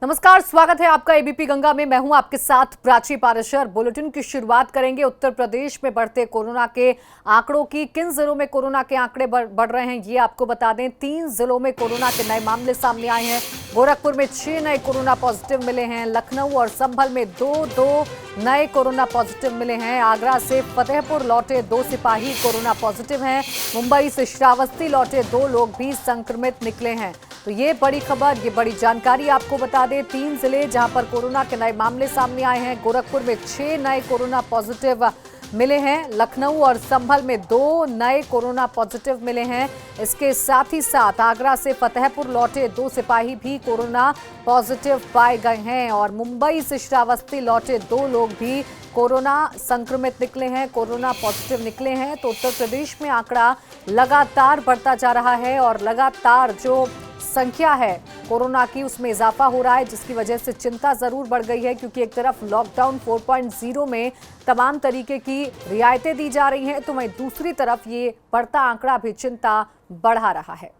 नमस्कार, स्वागत है आपका एबीपी गंगा में। मैं हूं आपके साथ प्राची पारेशर। बुलेटिन की शुरुआत करेंगे उत्तर प्रदेश में बढ़ते कोरोना के आंकड़ों की। किन जिलों में कोरोना के आंकड़े बढ़ रहे हैं ये आपको बता दें। 3 जिलों में कोरोना के नए मामले सामने आए हैं। गोरखपुर में 6 नए कोरोना पॉजिटिव मिले हैं। लखनऊ और संभल में 2 नए कोरोना पॉजिटिव मिले हैं। आगरा से फतेहपुर लौटे 2 सिपाही कोरोना पॉजिटिव हैं। मुंबई से श्रावस्ती लौटे 2 लोग भी संक्रमित निकले हैं। तो ये बड़ी खबर, ये बड़ी जानकारी आपको बता दें। 3 जिले जहां पर कोरोना के नए मामले सामने आए हैं। गोरखपुर में 6 नए कोरोना पॉजिटिव मिले हैं। लखनऊ और संभल में 2 नए कोरोना पॉजिटिव मिले हैं। इसके साथ ही साथ आगरा से फतेहपुर लौटे 2 सिपाही भी कोरोना पॉजिटिव पाए गए हैं और मुंबई से श्रावस्ती लौटे 2 लोग भी कोरोना संक्रमित निकले हैं, कोरोना पॉजिटिव निकले हैं। तो उत्तर प्रदेश में आंकड़ा लगातार बढ़ता जा रहा है और लगातार जो संख्या है कोरोना की उसमें इजाफा हो रहा है, जिसकी वजह से चिंता जरूर बढ़ गई है। क्योंकि एक तरफ लॉकडाउन 4.0 में तमाम तरीके की रियायतें दी जा रही हैं, तो वहीं दूसरी तरफ ये बढ़ता आंकड़ा भी चिंता बढ़ा रहा है।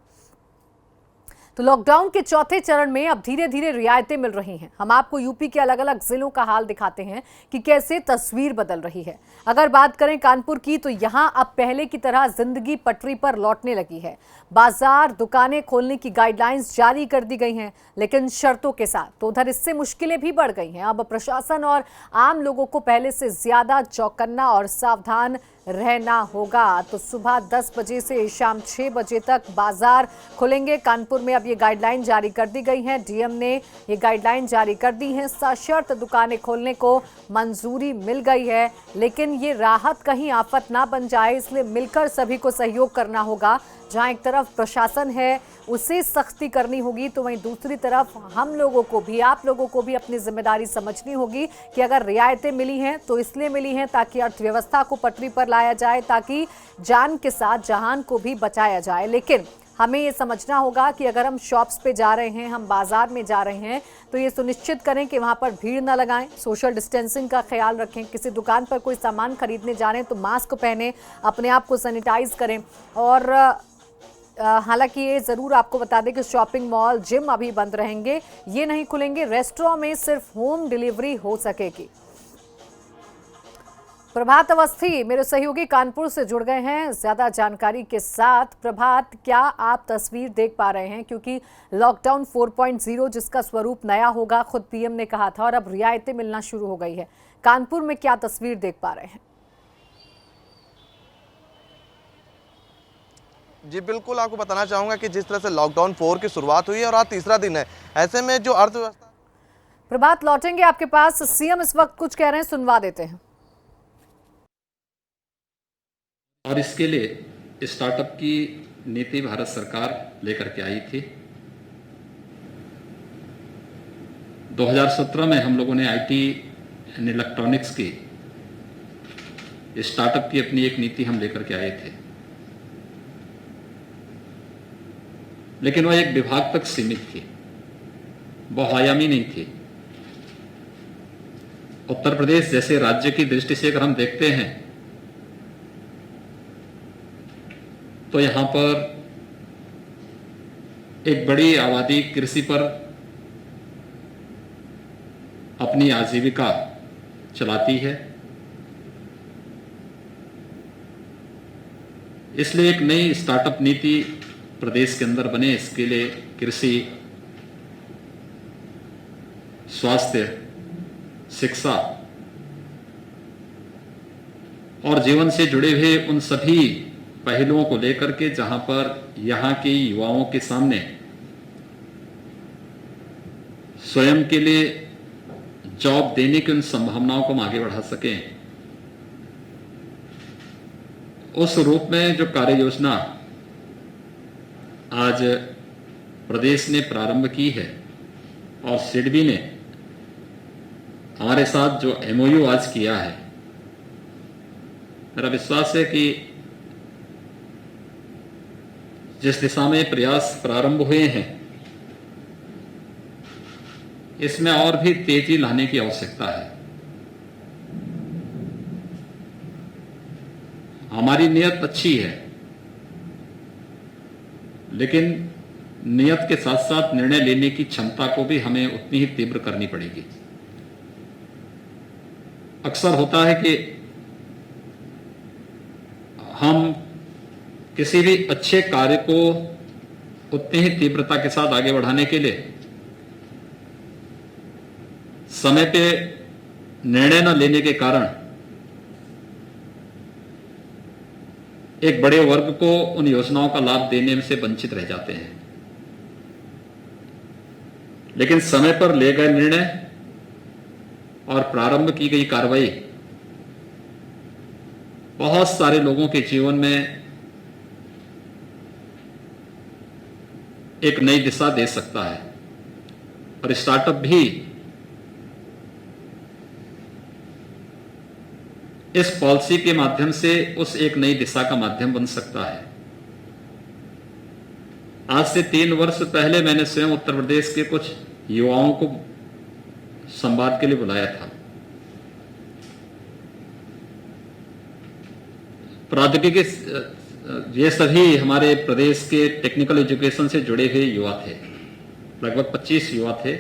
तो लॉकडाउन के चौथे चरण में अब धीरे धीरे रियायतें मिल रही हैं। हम आपको यूपी के अलग अलग जिलों का हाल दिखाते हैं कि कैसे तस्वीर बदल रही है। अगर बात करें कानपुर की, तो यहां अब पहले की तरह जिंदगी पटरी पर लौटने लगी है। बाजार, दुकानें खोलने की गाइडलाइंस जारी कर दी गई हैं, लेकिन शर्तों के साथ। तो उधर इससे मुश्किलें भी बढ़ गई हैं। अब प्रशासन और आम लोगों को पहले से ज्यादा चौकन्ना और सावधान रहना होगा। तो सुबह 10 बजे से शाम 6 बजे तक बाजार खुलेंगे। कानपुर में अब ये गाइडलाइन जारी कर दी गई है। डीएम ने ये गाइडलाइन जारी कर दी है। सशर्त दुकानें खोलने को मंजूरी मिल गई है, लेकिन ये राहत कहीं आफत ना बन जाए, इसलिए मिलकर सभी को सहयोग करना होगा। जहां एक तरफ प्रशासन है उसे सख्ती करनी होगी, तो वहीं दूसरी तरफ हम लोगों को भी, आप लोगों को भी अपनी जिम्मेदारी समझनी होगी कि अगर रियायतें मिली हैं तो इसलिए मिली हैं ताकि अर्थव्यवस्था को पटरी पर लाया जाए, ताकि जान के साथ जहान को भी बचाया जाए। लेकिन हमें ये समझना होगा कि अगर हम शॉप्स पे जा रहे हैं, हम बाजार में जा रहे हैं, तो ये सुनिश्चित करें कि वहाँ पर भीड़ न लगाएं, सोशल डिस्टेंसिंग का ख्याल रखें। किसी दुकान पर कोई सामान खरीदने जा रहे हैं तो मास्क पहने, अपने आप को सैनिटाइज करें। और हालांकि ये ज़रूर आपको बता दें कि शॉपिंग मॉल, जिम अभी बंद रहेंगे, ये नहीं खुलेंगे। रेस्टोरेंट में सिर्फ होम डिलीवरी हो सकेगी। प्रभात अवस्थी मेरे सहयोगी कानपुर से जुड़ गए हैं ज्यादा जानकारी के साथ। प्रभात, क्या आप तस्वीर देख पा रहे हैं? क्योंकि लॉकडाउन 4.0 जिसका स्वरूप नया होगा, खुद पीएम ने कहा था, और अब रियायतें मिलना शुरू हो गई है। कानपुर में क्या तस्वीर देख पा रहे हैं? जी बिल्कुल, आपको बताना चाहूंगा कि जिस तरह से लॉकडाउन 4 की शुरुआत हुई है और आज तीसरा दिन है, ऐसे में जो अर्थव्यवस्था। प्रभात, लौटेंगे आपके पास। सीएम इस वक्त कुछ कह रहे हैं, सुनवा देते हैं। और इसके लिए स्टार्टअप की नीति भारत सरकार लेकर के आई थी। 2017 में हम लोगों ने आईटी एंड इलेक्ट्रॉनिक्स की स्टार्टअप की अपनी एक नीति हम लेकर के आए थे, लेकिन वह एक विभाग तक सीमित थी, बहुआयामी नहीं थी। उत्तर प्रदेश जैसे राज्य की दृष्टि से अगर हम देखते हैं तो यहां पर एक बड़ी आबादी कृषि पर अपनी आजीविका चलाती है। इसलिए एक नई स्टार्टअप नीति प्रदेश के अंदर बने, इसके लिए कृषि, स्वास्थ्य, शिक्षा और जीवन से जुड़े हुए उन सभी पहलुओं को लेकर के, जहां पर यहां के युवाओं के सामने स्वयं के लिए जॉब देने की उन संभावनाओं को हम आगे बढ़ा सकें, उस रूप में जो कार्य योजना आज प्रदेश ने प्रारंभ की है और सिडबी ने हमारे साथ जो एमओयू आज किया है, मेरा विश्वास है कि जिस दिशा में प्रयास प्रारंभ हुए हैं, इसमें और भी तेजी लाने की आवश्यकता है। हमारी नियत अच्छी है, लेकिन नियत के साथ साथ निर्णय लेने की क्षमता को भी हमें उतनी ही तीव्र करनी पड़ेगी। अक्सर होता है कि हम किसी भी अच्छे कार्य को उतनी ही तीव्रता के साथ आगे बढ़ाने के लिए समय पे निर्णय न लेने के कारण एक बड़े वर्ग को उन योजनाओं का लाभ देने से वंचित रह जाते हैं। लेकिन समय पर ले गए निर्णय और प्रारंभ की गई कार्रवाई बहुत सारे लोगों के जीवन में एक नई दिशा दे सकता है और स्टार्टअप भी इस पॉलिसी के माध्यम से उस एक नई दिशा का माध्यम बन सकता है। आज से 3 वर्ष पहले मैंने स्वयं उत्तर प्रदेश के कुछ युवाओं को संवाद के लिए बुलाया था। प्रौद्योगिकी ये सभी हमारे प्रदेश के टेक्निकल एजुकेशन से जुड़े हुए युवा थे, लगभग 25 युवा थे।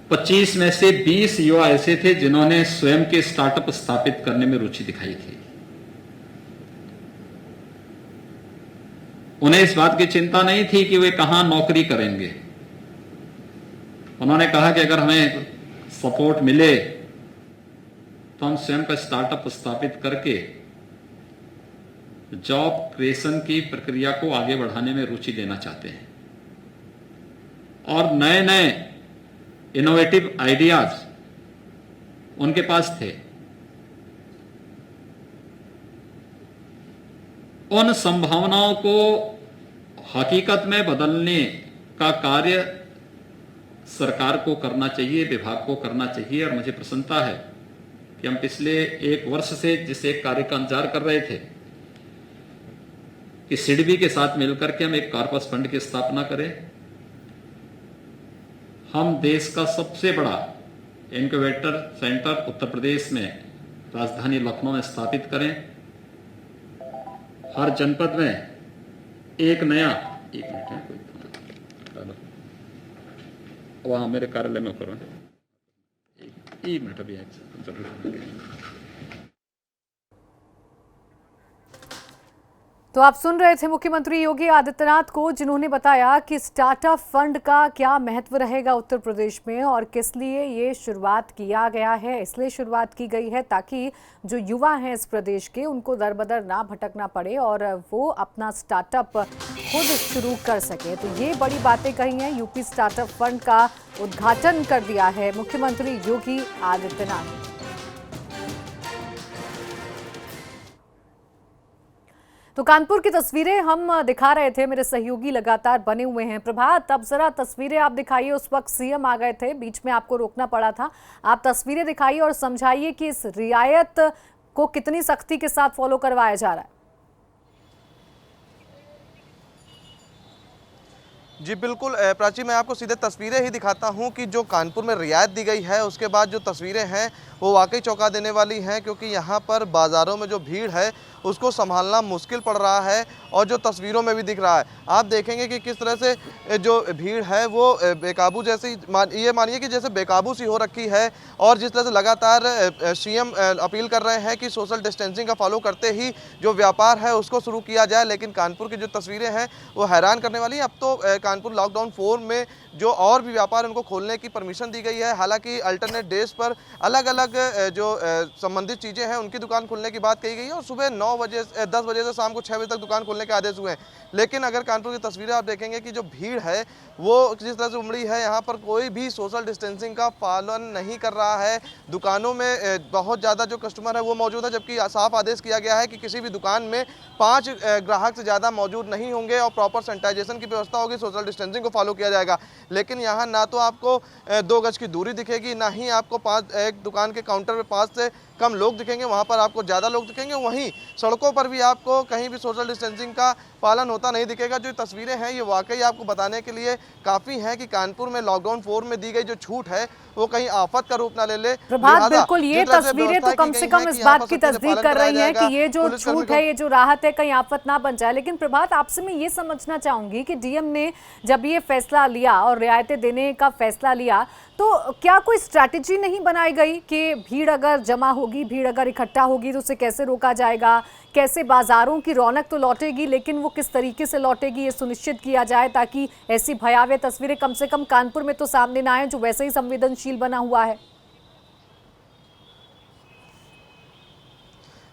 25 में से 20 युवा ऐसे थे जिन्होंने स्वयं के स्टार्टअप स्थापित करने में रुचि दिखाई थी। उन्हें इस बात की चिंता नहीं थी कि वे कहां नौकरी करेंगे। उन्होंने कहा कि अगर हमें सपोर्ट मिले तो हम स्वयं का स्टार्टअप स्थापित करके जॉब क्रिएशन की प्रक्रिया को आगे बढ़ाने में रुचि लेना चाहते हैं और नए नए इनोवेटिव आइडियाज उनके पास थे। उन संभावनाओं को हकीकत में बदलने का कार्य सरकार को करना चाहिए, विभाग को करना चाहिए। और मुझे प्रसन्नता है कि हम पिछले 1 वर्ष से जिस एक कार्य का इंतजार कर रहे थे कि सिडबी के साथ मिलकर के हम एक कॉर्पस फंड की स्थापना करें, हम देश का सबसे बड़ा इनक्यूबेटर सेंटर उत्तर प्रदेश में राजधानी लखनऊ में स्थापित करें। हर जनपद में एक नया, एक मिनट है कोई, वहां मेरे कार्यालय में करो, एक मिनट अभी जरूर। तो आप सुन रहे थे मुख्यमंत्री योगी आदित्यनाथ को, जिन्होंने बताया कि स्टार्टअप फंड का क्या महत्व रहेगा उत्तर प्रदेश में और किस लिए ये शुरुआत किया गया है। इसलिए शुरुआत की गई है ताकि जो युवा हैं इस प्रदेश के, उनको दर बदर ना भटकना पड़े और वो अपना स्टार्टअप खुद शुरू कर सके। तो ये बड़ी बातें कही हैं। यूपी स्टार्टअप फंड का उद्घाटन कर दिया है मुख्यमंत्री योगी आदित्यनाथ ने। तो कानपुर की तस्वीरें हम दिखा रहे थे, मेरे सहयोगी लगातार बने हुए हैं। प्रभात, अब जरा तस्वीरें आप दिखाइए। उस वक्त सीएम आ गए थे, बीच में आपको रोकना पड़ा था। आप तस्वीरें दिखाइए और समझाइए कि इस रियायत को कितनी सख्ती के साथ फॉलो करवाया जा रहा है। जी बिल्कुल प्राची, मैं आपको सीधे तस्वीरें ही दिखाता हूं कि जो कानपुर में रियायत दी गई है उसके बाद जो तस्वीरें हैं वो वाकई चौंका देने वाली हैं, क्योंकि यहां पर बाज़ारों में जो भीड़ है उसको संभालना मुश्किल पड़ रहा है और जो तस्वीरों में भी दिख रहा है। आप देखेंगे कि किस तरह से जो भीड़ है वो बेकाबू जैसी, ये मानिए कि जैसे बेकाबू सी हो रखी है। और जिस तरह से लगातार सीएम अपील कर रहे हैं कि सोशल डिस्टेंसिंग का फॉलो करते ही जो व्यापार है उसको शुरू किया जाए, लेकिन कानपुर की जो तस्वीरें हैं वो हैरान करने वाली हैं। अब तो कानपुर लॉकडाउन 4 में जो और भी व्यापार उनको खोलने की परमिशन दी गई है। हालांकि अल्टरनेट डेज पर अलग अलग जो संबंधित चीज़ें हैं उनकी दुकान खोलने की बात कही गई है और सुबह 10 बजे से शाम को 6 बजे तक दुकान खोलने के आदेश हुए हैं। लेकिन अगर कानपुर की तस्वीरें आप देखेंगे कि जो भीड़ है वो जिस तरह से उमड़ी है, यहाँ पर कोई भी सोशल डिस्टेंसिंग का पालन नहीं कर रहा है। दुकानों में बहुत ज़्यादा जो कस्टमर है वो मौजूद है, जबकि साफ आदेश किया गया है कि किसी भी दुकान में 5 ग्राहक से ज़्यादा मौजूद नहीं होंगे और प्रॉपर सैनिटाइजेशन की व्यवस्था होगी, सोशल डिस्टेंसिंग को फॉलो किया जाएगा। लेकिन यहाँ ना तो आपको 2 गज की दूरी दिखेगी, ना ही आपको एक दुकान के काउंटर पे 5 से कम लोग दिखेंगे, वहाँ पर आपको ज़्यादा लोग दिखेंगे। वहीं सड़कों पर भी आपको कहीं भी सोशल डिस्टेंसिंग का पालन होता नहीं दिखेगा। जो तस्वीरें हैं ये वाकई आपको बताने के लिए काफ़ी हैं कि कानपुर में लॉकडाउन 4 में दी गई जो छूट है वो कहीं आफत का रूप ना ले ले। प्रभात, बिल्कुल ये तस्वीरें तो कम से कम इस बात की तस्दीक कर रही हैं कि ये जो छूट है, ये जो राहत है, कहीं आफत ना बन जाए। लेकिन प्रभात, आपसे मैं ये समझना चाहूंगी कि डीएम ने जब ये फैसला लिया और रियायतें देने का फैसला लिया, तो क्या कोई स्ट्रैटेजी नहीं बनाई गई कि भीड़ अगर जमा होगी, भीड़ अगर इकट्ठा होगी तो उसे कैसे रोका जाएगा, कैसे बाजारों की रौनक तो लौटेगी लेकिन वो किस तरीके से लौटेगी ये सुनिश्चित किया जाए ताकि ऐसी भयावह तस्वीरें कम से कम कानपुर में तो सामने ना आए जो वैसे ही संवेदनशील बना हुआ है।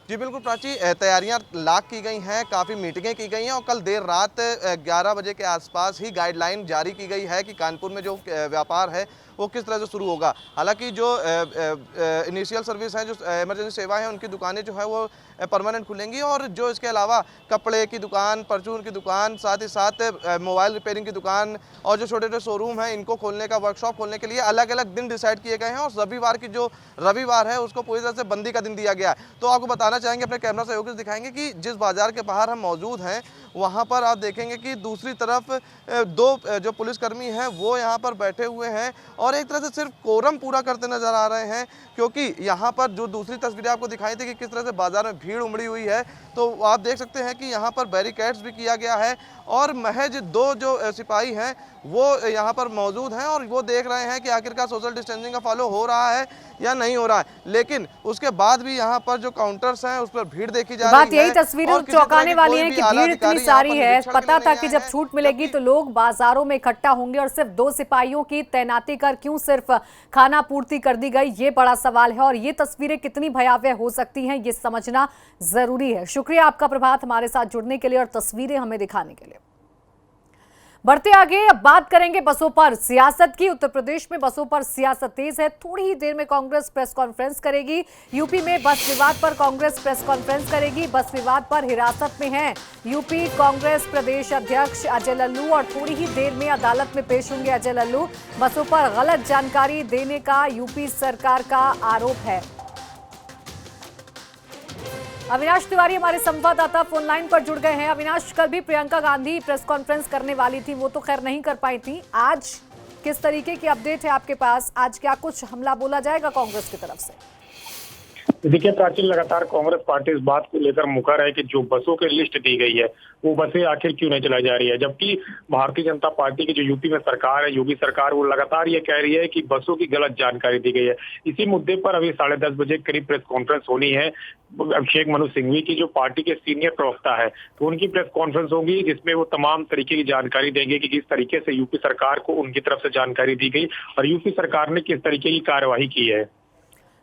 जी बिल्कुल प्राची, तैयारियां लाख की गई हैं, काफ़ी मीटिंगें की गई हैं और कल देर रात 11 बजे के आसपास ही गाइडलाइन जारी की गई है कि कानपुर में जो व्यापार है वो किस तरह से शुरू होगा। हालांकि जो इनिशियल सर्विस है, जो इमरजेंसी सेवाएं हैं, उनकी दुकानें जो है वो परमानेंट खुलेंगी और जो इसके अलावा कपड़े की दुकान, परचून की दुकान, साथ ही साथ मोबाइल रिपेयरिंग की दुकान और जो छोटे छोटे शोरूम हैं इनको खोलने का, वर्कशॉप खोलने के लिए अलग अलग दिन डिसाइड किए गए हैं और रविवार है उसको पूरी तरह से बंदी का दिन दिया गया है। तो आपको बताना चाहेंगे, अपने कैमरा सहयोगी से दिखाएंगे कि जिस बाजार के बाहर हम मौजूद हैं वहाँ पर आप देखेंगे कि दूसरी तरफ दो जो पुलिसकर्मी हैं वो यहाँ पर बैठे हुए हैं और एक तरह से सिर्फ कोरम पूरा करते नजर आ रहे हैं, क्योंकि यहाँ पर जो दूसरी तस्वीरें आपको दिखाई थी कि किस तरह से बाजार में भीड़ उमड़ी हुई है, तो आप देख सकते हैं कि यहाँ पर बैरिकेड्स भी किया गया है और महज 2 जो सिपाही हैं वो यहाँ पर मौजूद हैं और वो देख रहे हैं कि आखिरकार सोशल डिस्टेंसिंग का फॉलो हो रहा है या नहीं हो रहा है। लेकिन उसके बाद भी यहाँ पर जो काउंटर्स हैं उस पर भीड़ देखी जा रही है। बात यही तस्वीरें चौंकाने वाली है कि भीड़ इतनी सारी है, पता था कि जब छूट मिलेगी तो लोग बाजारों में इकट्ठा होंगे और सिर्फ 2 सिपाहियों की तैनाती कर क्यों सिर्फ खाना पूर्ति कर दी गई, ये बड़ा सवाल है और ये तस्वीरें कितनी भयावह हो सकती हैं ये समझना जरूरी है। शुक्रिया आपका प्रभात, हमारे साथ जुड़ने के लिए और तस्वीरें हमें दिखाने के लिए। बढ़ते आगे, अब बात करेंगे बसों पर सियासत की। उत्तर प्रदेश में बसों पर सियासत तेज है। थोड़ी ही देर में कांग्रेस प्रेस कॉन्फ्रेंस करेगी। यूपी में बस विवाद पर कांग्रेस प्रेस कॉन्फ्रेंस करेगी। बस विवाद पर हिरासत में हैं यूपी कांग्रेस प्रदेश अध्यक्ष अजय लल्लू और थोड़ी ही देर में अदालत में पेश होंगे अजय लल्लू। बसों पर गलत जानकारी देने का यूपी सरकार का आरोप है। अविनाश तिवारी हमारे संवाददाता फोन लाइन पर जुड़ गए हैं। अविनाश, कल भी प्रियंका गांधी प्रेस कॉन्फ्रेंस करने वाली थी, वो तो खैर नहीं कर पाई थी। आज किस तरीके की अपडेट है आपके पास? आज क्या कुछ हमला बोला जाएगा कांग्रेस की तरफ से? देखिए प्राचीन, लगातार कांग्रेस पार्टी इस बात को लेकर मुखर है कि जो बसों की लिस्ट दी गई है वो बसें आखिर क्यों नहीं चलाई जा रही है, जबकि भारतीय जनता पार्टी की जो यूपी में सरकार है, योगी सरकार, वो लगातार ये कह रही है कि बसों की गलत जानकारी दी गई है। इसी मुद्दे पर अभी 10:30 बजे करीब प्रेस कॉन्फ्रेंस होनी है। अभिषेक मनु सिंघवी की जो पार्टी के सीनियर प्रवक्ता है, तो उनकी प्रेस कॉन्फ्रेंस होगी जिसमें वो तमाम तरीके की जानकारी देंगे कि किस तरीके से यूपी सरकार को उनकी तरफ से जानकारी दी गई और यूपी सरकार ने किस तरीके की कार्यवाही की है।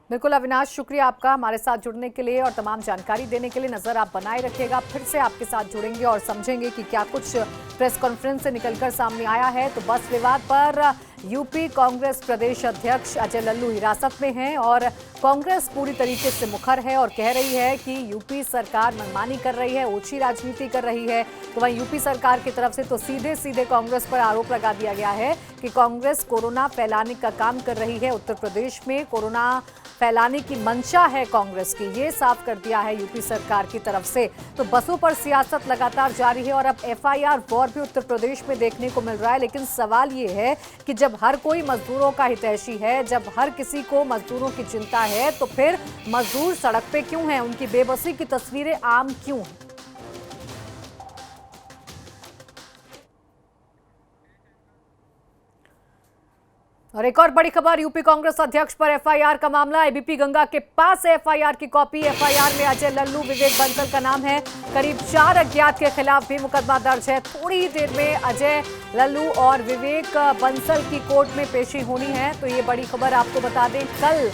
बिल्कुल अविनाश, शुक्रिया आपका हमारे साथ जुड़ने के लिए और तमाम जानकारी देने के लिए। नजर आप बनाए रखिएगा, फिर से आपके साथ जुड़ेंगे और समझेंगे कि क्या कुछ प्रेस कॉन्फ्रेंस से निकलकर सामने आया है। तो बस विवाद पर यूपी कांग्रेस प्रदेश अध्यक्ष अजय लल्लू हिरासत में हैं और कांग्रेस पूरी तरीके से मुखर है और कह रही है कि यूपी सरकार मनमानी कर रही है, ओछी राजनीति कर रही है। तो वहीं यूपी सरकार की तरफ से तो सीधे सीधे कांग्रेस पर आरोप लगा दिया गया है कि कांग्रेस कोरोना फैलाने का काम कर रही है। उत्तर प्रदेश में कोरोना फैलाने की मंशा है कांग्रेस की, ये साफ कर दिया है यूपी सरकार की तरफ से। तो बसों पर सियासत लगातार जारी है और अब एफआईआर वॉर भी उत्तर प्रदेश में देखने को मिल रहा है। लेकिन सवाल ये है कि जब हर कोई मजदूरों का हितैषी है, जब हर किसी को मजदूरों की चिंता है, तो फिर मजदूर सड़क पे क्यों हैं? उनकी बेबसी की तस्वीरें आम क्यों हैं? और एक और बड़ी खबर, यूपी कांग्रेस अध्यक्ष पर एफआईआर का मामला। एबीपी गंगा के पास एफआईआर की कॉपी। एफआईआर में अजय लल्लू, विवेक बंसल का नाम है। करीब 4 अज्ञात के खिलाफ भी मुकदमा दर्ज है। थोड़ी ही देर में अजय लल्लू और विवेक बंसल की कोर्ट में पेशी होनी है। तो ये बड़ी खबर आपको बता दें, कल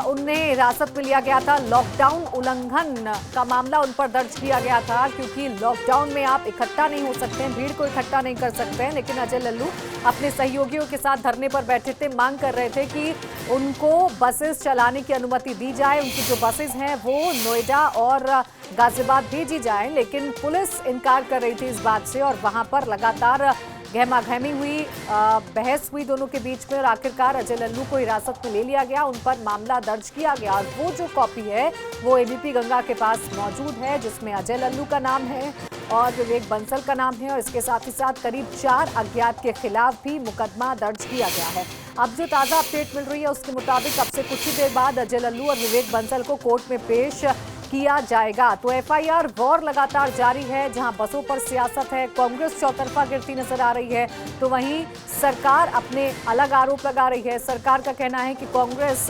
उन्हें हिरासत में लिया गया था। लॉकडाउन उल्लंघन का मामला उन पर दर्ज किया गया था, क्योंकि लॉकडाउन में आप इकट्ठा नहीं हो सकते हैं, भीड़ को इकट्ठा नहीं कर सकते हैं। लेकिन अजय लल्लू अपने सहयोगियों के साथ धरने पर बैठे थे, मांग कर रहे थे कि उनको बसेस चलाने की अनुमति दी जाए। उनकी जो बसेस हैं वो नोएडा और गाजियाबाद भेजी जाए, लेकिन पुलिस इनकार कर रही थी इस बात से और वहां पर लगातार गहमागहमी हुई, बहस हुई दोनों के बीच में और आखिरकार अजय लल्लू को हिरासत में ले लिया गया, उन पर मामला दर्ज किया गया। और वो जो कॉपी है वो एबीपी गंगा के पास मौजूद है, जिसमें अजय लल्लू का नाम है और विवेक बंसल का नाम है और इसके साथ ही साथ करीब 4 अज्ञात के खिलाफ भी मुकदमा दर्ज किया गया है। अब जो ताज़ा अपडेट मिल रही है उसके मुताबिक अब से कुछ ही देर बाद अजय लल्लू और विवेक बंसल को कोर्ट में पेश किया जाएगा। तो एफआईआर वॉर लगातार जारी है, जहां बसों पर सियासत है, कांग्रेस चौतरफा गिरती नजर आ रही है, तो वहीं सरकार अपने अलग आरोप लगा रही है। सरकार का कहना है कि कांग्रेस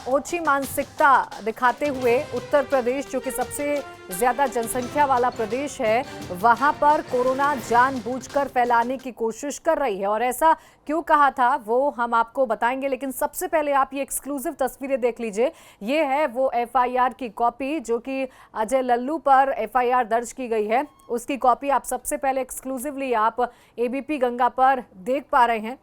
ओछी मानसिकता दिखाते हुए उत्तर प्रदेश, जो कि सबसे ज्यादा जनसंख्या वाला प्रदेश है, वहां पर कोरोना जानबूझकर फैलाने की कोशिश कर रही है। और ऐसा क्यों कहा था वो हम आपको बताएंगे, लेकिन सबसे पहले आप ये एक्सक्लूसिव तस्वीरें देख लीजिए। ये है वो एफआईआर की कॉपी जो कि अजय लल्लू पर एफआईआर दर्ज की गई है, उसकी कॉपी आप सबसे पहले एक्सक्लूसिवली आप एबीपी गंगा पर देख पा रहे हैं।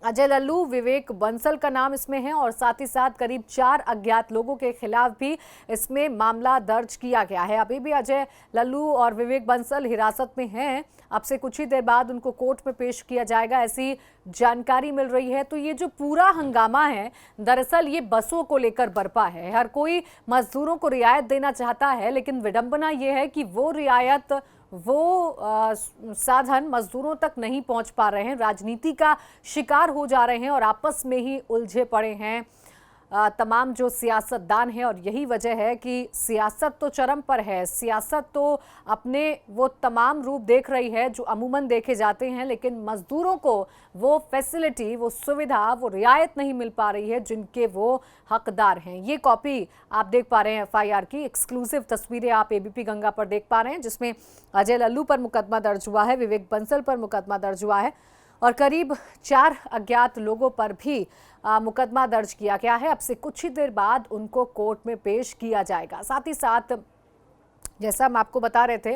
अजय लल्लू, विवेक बंसल का नाम इसमें है और साथ ही साथ करीब 4 अज्ञात लोगों के खिलाफ भी इसमें मामला दर्ज किया गया है। अभी भी अजय लल्लू और विवेक बंसल हिरासत में हैं। अब से कुछ ही देर बाद उनको कोर्ट में पेश किया जाएगा, ऐसी जानकारी मिल रही है। तो ये जो पूरा हंगामा है, दरअसल ये बसों को लेकर बरपा है। हर कोई मजदूरों को रियायत देना चाहता है, लेकिन विडंबना ये है कि वो रियायत, वो साधन मजदूरों तक नहीं पहुंच पा रहे हैं, राजनीति का शिकार हो जा रहे हैं और आपस में ही उलझे पड़े हैं तमाम जो सियासतदान हैं। और यही वजह है कि सियासत तो चरम पर है, सियासत तो अपने वो तमाम रूप देख रही है जो अमूमन देखे जाते हैं, लेकिन मजदूरों को वो फैसिलिटी, वो सुविधा, वो रियायत नहीं मिल पा रही है जिनके वो हकदार हैं। ये कॉपी आप देख पा रहे हैं एफआईआर की, एक्सक्लूसिव तस्वीरें आप एबीपी गंगा पर देख पा रहे हैं, जिसमें अजय लल्लू पर मुकदमा दर्ज हुआ है, विवेक बंसल पर मुकदमा दर्ज हुआ है और करीब 4 अज्ञात लोगों पर भी मुकदमा दर्ज किया गया है। अब से कुछ ही देर बाद उनको कोर्ट में पेश किया जाएगा। साथ ही साथ जैसा हम आपको बता रहे थे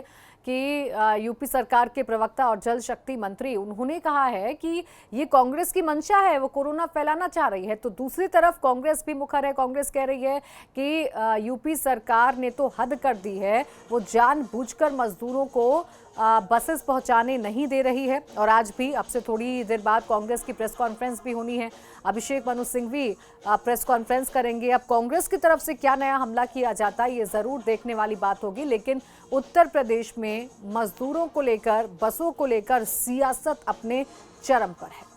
कि यूपी सरकार के प्रवक्ता और जल शक्ति मंत्री, उन्होंने कहा है कि ये कांग्रेस की मंशा है, वो कोरोना फैलाना चाह रही है। तो दूसरी तरफ कांग्रेस भी मुखर है, कांग्रेस कह रही है कि यूपी सरकार ने तो हद कर दी है, वो जानबूझकर मजदूरों को बसेस पहुंचाने नहीं दे रही है। और आज भी अब से थोड़ी देर बाद कांग्रेस की प्रेस कॉन्फ्रेंस भी होनी है, अभिषेक मनु सिंघवी प्रेस कॉन्फ्रेंस करेंगे। अब कांग्रेस की तरफ से क्या नया हमला किया जाता है, ये जरूर देखने वाली बात होगी। लेकिन उत्तर प्रदेश में मजदूरों को लेकर, बसों को लेकर सियासत अपने चरम पर है।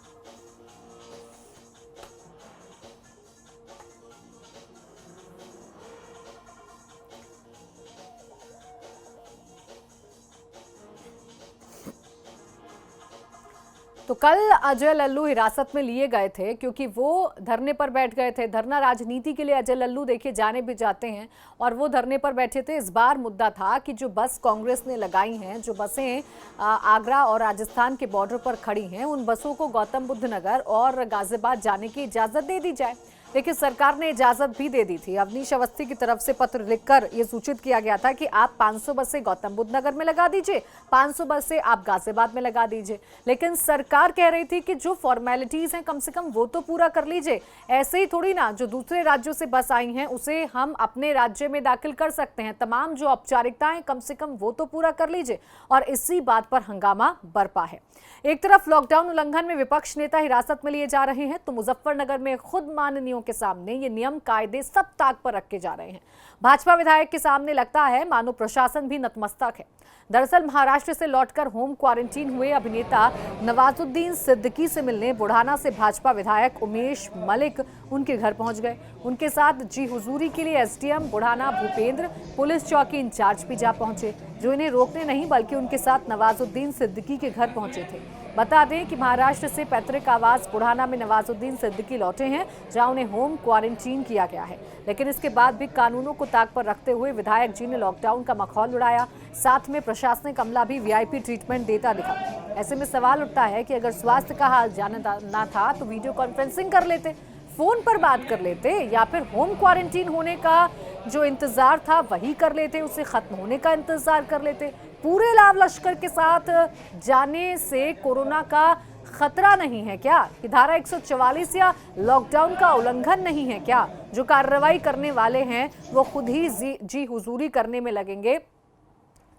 तो कल अजय लल्लू हिरासत में लिए गए थे क्योंकि वो धरने पर बैठ गए थे। धरना राजनीति के लिए अजय लल्लू देखिए जाने भी जाते हैं और वो धरने पर बैठे थे। इस बार मुद्दा था कि जो बस कांग्रेस ने लगाई हैं, जो बसें आगरा और राजस्थान के बॉर्डर पर खड़ी हैं, उन बसों को गौतम बुद्ध नगर और गाजियाबाद जाने की इजाजत दे दी जाए। देखिए सरकार ने इजाजत भी दे दी थी। अवनीश अवस्थी की तरफ से पत्र लिखकर यह सूचित किया गया था कि आप 500 बसें गौतम बुद्ध नगर में लगा दीजिए, 500 बसें आप गाजियाबाद में लगा दीजिए। लेकिन सरकार कह रही थी कि जो फॉर्मेलिटीज हैं कम से कम वो तो पूरा कर लीजिए। ऐसे ही थोड़ी ना जो दूसरे राज्यों से बस आई हैं उसे हम अपने राज्य में दाखिल कर सकते हैं, तमाम जो औपचारिकताएं कम से कम वो तो पूरा कर लीजिए। और इसी बात पर हंगामा बरपा है। एक तरफ लॉकडाउन उल्लंघन में विपक्ष नेता हिरासत में लिए जा रहे हैं, तो मुजफ्फरनगर में खुद माननीयों के सामने ये नियम कायदे सब ताक पर रखे जा रहे हैं। भाजपा विधायक के सामने लगता है मानो प्रशासन भी नतमस्तक है। दरअसल महाराष्ट्र से लौटकर होम क्वारंटीन हुए अभिनेता नवाजुद्दीन सिद्दीकी से मिलने बुढ़ाना से भाजपा विधायक उमेश मलिक उनके घर पहुंच गए। उनके साथ जी हुजूरी के लिए एसडीएम बुढ़ाना भूपेंद्र, पुलिस चौकी इंचार्ज भी जा पहुंचे, जो इन्हें रोकने नहीं बल्कि उनके साथ नवाजुद्दीन सिद्दीकी के घर पहुंचे थे। बता दें कि महाराष्ट्र से पैतृक आवास बुढ़ाना में नवाजुद्दीन सिद्दीकी लौटे हैं, जहां उन्हें होम क्वारंटीन किया गया है। लेकिन इसके बाद भी कानूनों को ताक पर रखते हुए विधायक जी ने लॉकडाउन का मखौल उड़ाया। साथ में प्रशासनिक अमला भी वीआईपी ट्रीटमेंट देता दिखा। ऐसे में सवाल उठता है कि अगर स्वास्थ्य का हाल जानना था तो वीडियो कॉन्फ्रेंसिंग कर लेते, फोन पर बात कर लेते, या फिर होम क्वारंटीन होने का जो इंतजार था वही कर लेते, उसे खत्म होने का इंतजार कर लेते। पूरे लाव लश्कर के साथ जाने से कोरोना का खतरा नहीं है क्या? कि धारा 144 या लॉकडाउन का उल्लंघन नहीं है क्या? जो कार्रवाई करने वाले हैं वो खुद ही जी हुजूरी करने में लगेंगे,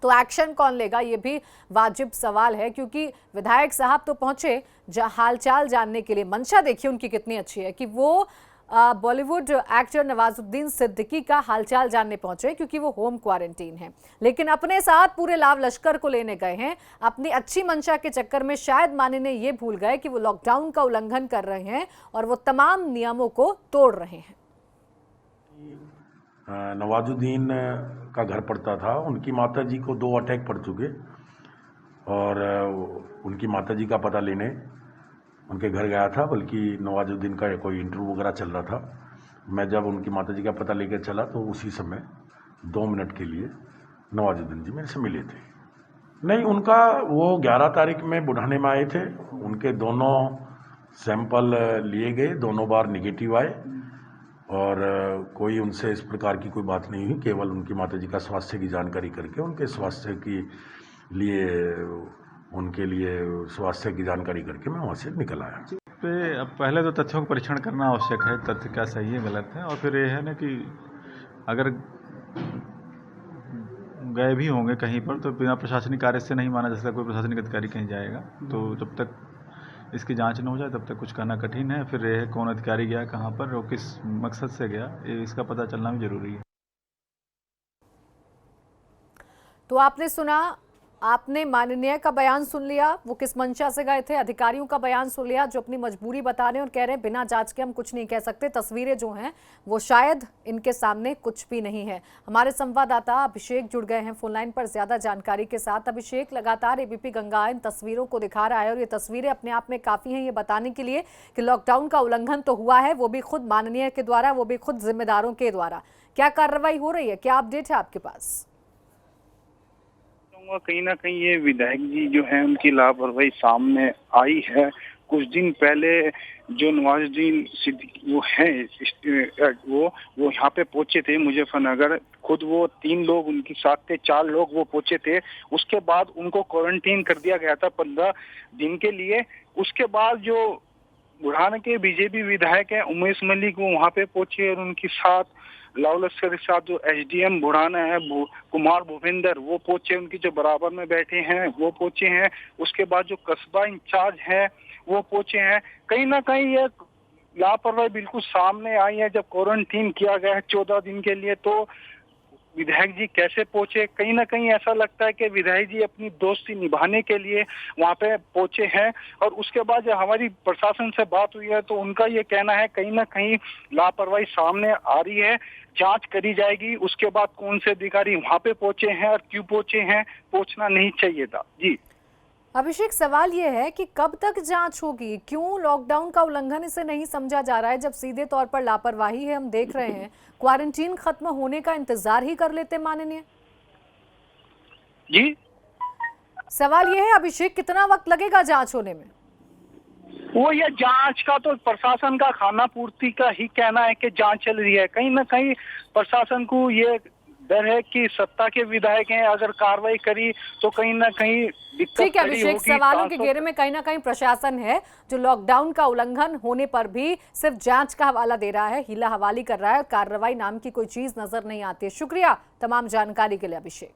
तो एक्शन कौन लेगा? ये भी वाजिब सवाल है, क्योंकि विधायक साहब तो पहुंचे हालचाल जानने के लिए। मंशा देखिए उनकी कितनी अच्छी है कि वो बॉलीवुड एक्टर नवाजुद्दीन सिद्दीकी का हालचाल जानने पहुंचे क्योंकि वो होम क्वारंटीन हैं, लेकिन अपने साथ पूरे लाव लश्कर को लेने गए हैं। अपनी अच्छी मंशा के चक्कर में शायद माननीय ये भूल गए कि वो लॉकडाउन का उल्लंघन कर रहे हैं और वो तमाम नियमों को तोड़ रहे हैं। नवाजुद्दीन का घर पड़ता था, उनकी माताजी को 2 अटैक पड़ चुके और उनकी माताजी का पता लेने उनके घर गया था, बल्कि नवाजुद्दीन का कोई इंटरव्यू वगैरह चल रहा था। मैं जब उनकी माताजी का पता लेकर चला तो उसी समय 2 मिनट के लिए नवाजुद्दीन जी मेरे से मिले थे। नहीं, उनका वो 11 तारीख में बुढ़ाने में आए थे, उनके दोनों सैंपल लिए गए, दोनों बार निगेटिव आए और कोई उनसे इस प्रकार की कोई बात नहीं हुई। केवल उनकी माताजी का स्वास्थ्य की जानकारी करके उनके स्वास्थ्य की लिए उनके लिए स्वास्थ्य की जानकारी करके मैं वहाँ से निकल आया। अब पहले तो तथ्यों का परीक्षण करना आवश्यक है, तथ्य क्या सही है गलत है, और फिर ये है ना कि अगर गए भी होंगे कहीं पर तो बिना प्रशासनिक कार्य से नहीं माना जा सकता कोई प्रशासनिक अधिकारी कहीं जाएगा। तो जब तक इसकी जांच न हो जाए तब तक कुछ कहना कठिन है। फिर ये कौन अधिकारी गया कहाँ पर और किस मकसद से गया, इसका पता चलना भी जरूरी है। तो आपने सुना, आपने माननीय का बयान सुन लिया, वो किस मंशा से गए थे, अधिकारियों का बयान सुन लिया जो अपनी मजबूरी बता रहे हैं और कह रहे हैं बिना जांच के हम कुछ नहीं कह सकते। तस्वीरें जो हैं वो शायद इनके सामने कुछ भी नहीं है। हमारे संवाददाता अभिषेक जुड़ गए हैं फोन लाइन पर ज्यादा जानकारी के साथ। अभिषेक, लगातार एबीपी गंगा इन तस्वीरों को दिखा रहा है और ये तस्वीरें अपने आप में काफी हैं ये बताने के लिए कि लॉकडाउन का उल्लंघन तो हुआ है, वो भी खुद माननीय के द्वारा, वो भी खुद जिम्मेदारों के द्वारा। क्या कार्रवाई हो रही है, क्या अपडेट है आपके पास? कहीं ना कहीं ये विधायक जी जो है उनकी लापरवाही सामने आई है। कुछ दिन पहले जो नवाजुद्दीन सिद्दीकी वो हैं वो यहाँ पे पहुंचे थे मुजफ्फरनगर। खुद वो 3 लोग उनके साथ थे, 4 लोग वो पहुंचे थे। उसके बाद उनको क्वारंटीन कर दिया गया था 15 दिन के लिए। उसके बाद जो बुढ़ाना के बीजेपी विधायक है उमेश मलिक वो वहाँ पे पहुंचे और उनके साथ लाव लश्कर के साथ जो एसडीएम बुढ़ाना है कुमार भूपेंद्र वो पहुंचे, उनकी जो बराबर में बैठे हैं वो पहुंचे हैं। उसके बाद जो कस्बा इंचार्ज है वो पहुंचे हैं। कहीं ना कहीं ये लापरवाही बिल्कुल सामने आई है। जब क्वारंटीन किया गया है 14 दिन के लिए तो विधायक जी कैसे पहुंचे? कहीं ना कहीं ऐसा लगता है कि विधायक जी अपनी दोस्ती निभाने के लिए वहां पे पहुंचे हैं। और उसके बाद जब हमारी प्रशासन से बात हुई है तो उनका ये कहना है कहीं ना कहीं लापरवाही सामने आ रही है, जांच करी जाएगी। उसके बाद कौन से अधिकारी वहां पे पहुंचे हैं और क्यों पहुंचे हैं, पहुंचना नहीं चाहिए था। जी अभिषेक, सवाल यह है कि कब तक जांच होगी? क्यों लॉकडाउन का उल्लंघन इसे नहीं समझा जा रहा है जब सीधे तौर पर लापरवाही है? हम देख रहे हैं क्वारंटीन खत्म होने का इंतजार ही कर लेते माननीय। जी सवाल यह है अभिषेक, कितना वक्त लगेगा जांच होने में? वो ये जांच का तो प्रशासन का खाना पूर्ति का ही कहना है कि जांच चल रही है। कहीं ना कहीं प्रशासन को ये डर है कि सत्ता के विधायक हैं, अगर कार्रवाई करी तो कहीं ना कहीं दिक्कत ठीक है खड़ी अभिषेक, होगी। सवालों के घेरे में कहीं ना कहीं प्रशासन है जो लॉकडाउन का उल्लंघन होने पर भी सिर्फ जांच का हवाला दे रहा है, हीला हवाली कर रहा है और कार्रवाई नाम की कोई चीज नजर नहीं आती है। शुक्रिया तमाम जानकारी के लिए अभिषेक।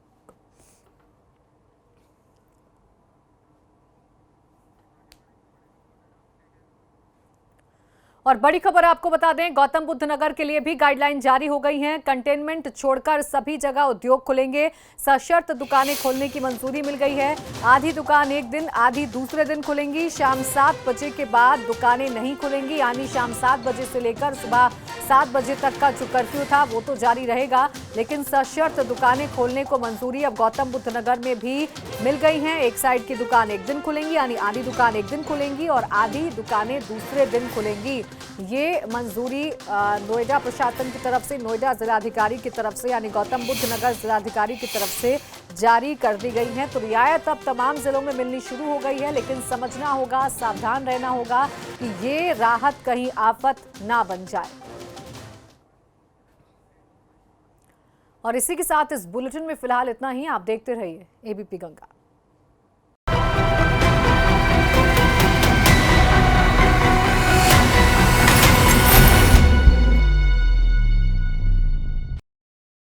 और बड़ी खबर आपको बता दें, गौतम बुद्ध नगर के लिए भी गाइडलाइन जारी हो गई हैं। कंटेनमेंट छोड़कर सभी जगह उद्योग खुलेंगे, सशर्त दुकानें खोलने की मंजूरी मिल गई है। आधी दुकान एक दिन, आधी दूसरे दिन खुलेंगी। शाम 7 बजे के बाद दुकानें नहीं खुलेंगी, यानी शाम 7 बजे से लेकर सुबह 7 बजे तक का जो कर्फ्यू था वो तो जारी रहेगा, लेकिन सशर्त दुकानें खोलने को मंजूरी अब गौतम बुद्ध नगर में भी मिल गई हैं। एक साइड की दुकान एक दिन खुलेंगी, यानी आधी दुकान एक दिन खुलेंगी और आधी दुकानें दूसरे दिन खुलेंगी। ये मंजूरी नोएडा प्रशासन की तरफ से, नोएडा जिलाधिकारी की तरफ से, यानी गौतम बुद्ध नगर जिलाधिकारी की तरफ से जारी कर दी गई है। तो रियायत अब तमाम जिलों में मिलनी शुरू हो गई है, लेकिन समझना होगा, सावधान रहना होगा कि ये राहत कहीं आफत ना बन जाए। और इसी के साथ इस बुलेटिन में फिलहाल इतना ही। आप देखते रहिए एबीपी गंगा।